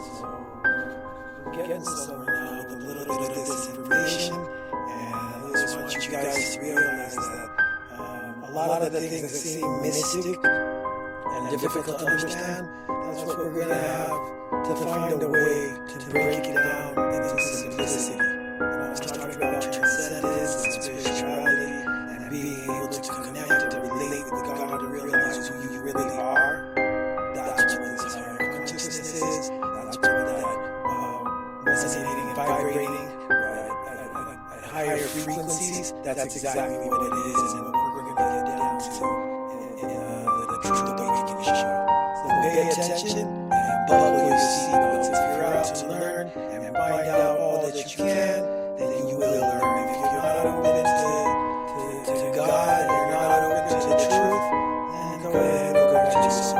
So we're getting somewhere now with a little bit of this information, and I just want you guys to realize that a lot of the things that seem mystic and difficult to understand, that's what we're going to have to find a way to break it down into simplicity. I was talking about transcendence and spirituality and being able to connect and relate with God and realize who you really are. That's what this higher consciousness is. That's what that resonating and vibrating at higher frequencies. That's exactly what it is, and what we're going to get down to in the Truth Awakening show. So pay attention and buckle your seatbelts. If you're out to learn and find out all that you can, then you will learn. If you're not open to God, you're not open to the truth, then go ahead and go back to your source.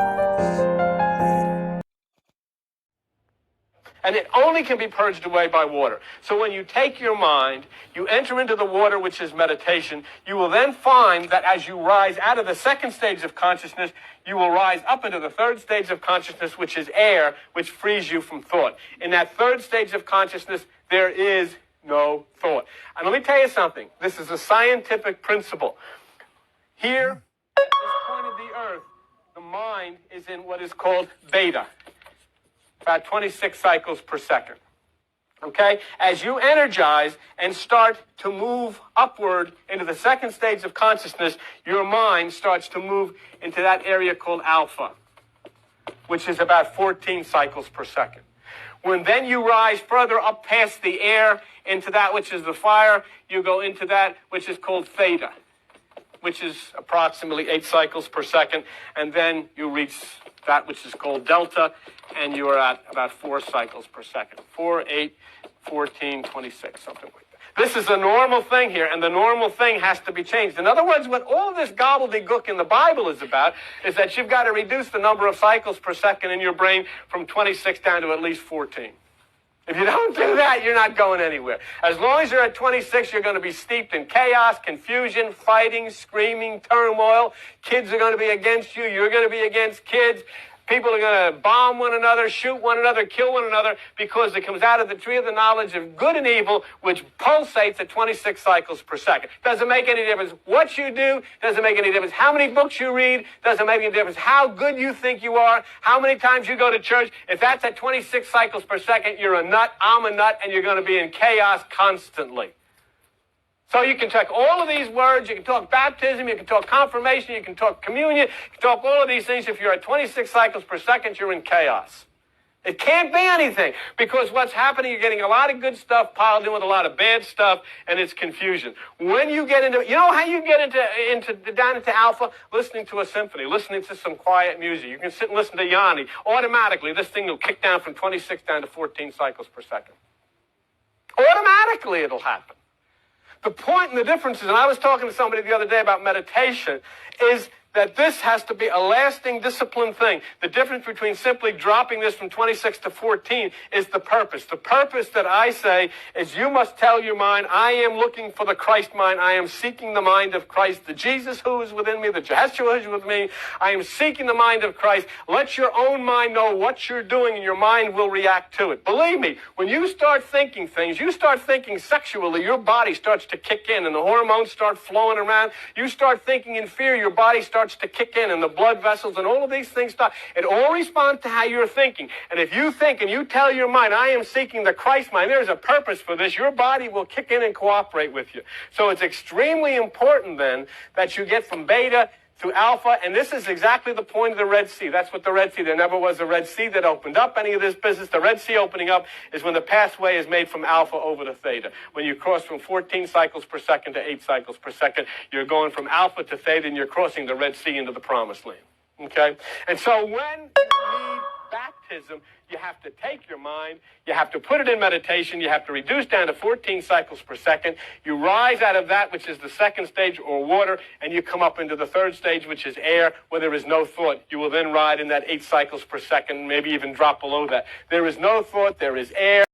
And it only can be purged away by water. So when you take your mind, you enter into the water, which is meditation, you will then find that as you rise out of the second stage of consciousness, you will rise up into the third stage of consciousness, which is air, which frees you from thought. In that third stage of consciousness, there is no thought. And let me tell you something. This is a scientific principle. Here, at this point of the earth, the mind is in what is called beta, about 26 cycles per second. Okay? As you energize and start to move upward into the second stage of consciousness, your mind starts to move into that area called alpha, which is about 14 cycles per second. When then you rise further up past the air into that which is the fire, you go into that which is called theta, which is approximately 8 cycles per second, and then you reach that which is called delta, and you are at about 4 cycles per second. 4, 8, 14, 26, something like that. This is a normal thing here, and the normal thing has to be changed. In other words, what all this gobbledygook in the Bible is about is that you've got to reduce the number of cycles per second in your brain from 26 down to at least 14. If you don't do that, you're not going anywhere. As long as you're at 26, you're going to be steeped in chaos, confusion, fighting, screaming, turmoil. Kids are going to be against you. You're going to be against kids. People are going to bomb one another, shoot one another, kill one another, because it comes out of the tree of the knowledge of good and evil, which pulsates at 26 cycles per second. Doesn't make any difference what you do. Doesn't make any difference how many books you read. Doesn't make any difference how good you think you are, how many times you go to church. If that's at 26 cycles per second, you're a nut, I'm a nut, and you're going to be in chaos constantly. So you can talk all of these words, you can talk baptism, you can talk confirmation, you can talk communion, you can talk all of these things. If you're at 26 cycles per second, you're in chaos. It can't be anything, because what's happening, you're getting a lot of good stuff piled in with a lot of bad stuff, and it's confusion. When you get into, you know how you get down into alpha? Listening to a symphony, listening to some quiet music. You can sit and listen to Yanni. Automatically, this thing will kick down from 26 down to 14 cycles per second. Automatically, it'll happen. The point and the difference is, and I was talking to somebody the other day about meditation, is that this has to be a lasting discipline thing. The difference between simply dropping this from 26 to 14 is the purpose. The purpose that I say is you must tell your mind, I am looking for the Christ mind. I am seeking the mind of Christ, the Jesus who is within me, the Jehoshua who is with me. I am seeking the mind of Christ. Let your own mind know what you're doing, and your mind will react to it. Believe me, when you start thinking things, you start thinking sexually, your body starts to kick in, and the hormones start flowing around. You start thinking in fear, your body starts to kick in, and the blood vessels and all of these things start. It all responds to how you're thinking. And if you think and you tell your mind, I am seeking the Christ mind, there's a purpose for this, your body will kick in and cooperate with you. So it's extremely important then that you get from beta to alpha, and this is exactly the point of the Red Sea. That's what the Red Sea, there never was a Red Sea that opened up any of this business. The Red Sea opening up is when the pathway is made from alpha over to theta. When you cross from 14 cycles per second to 8 cycles per second, you're going from alpha to theta, and you're crossing the Red Sea into the promised land. Okay? And so when you need baptism, you have to take your mind, you have to put it in meditation, you have to reduce down to 14 cycles per second. You rise out of that, which is the second stage, or water, and you come up into the third stage, which is air, where there is no thought. You will then ride in that 8 cycles per second, maybe even drop below that. There is no thought, there is air.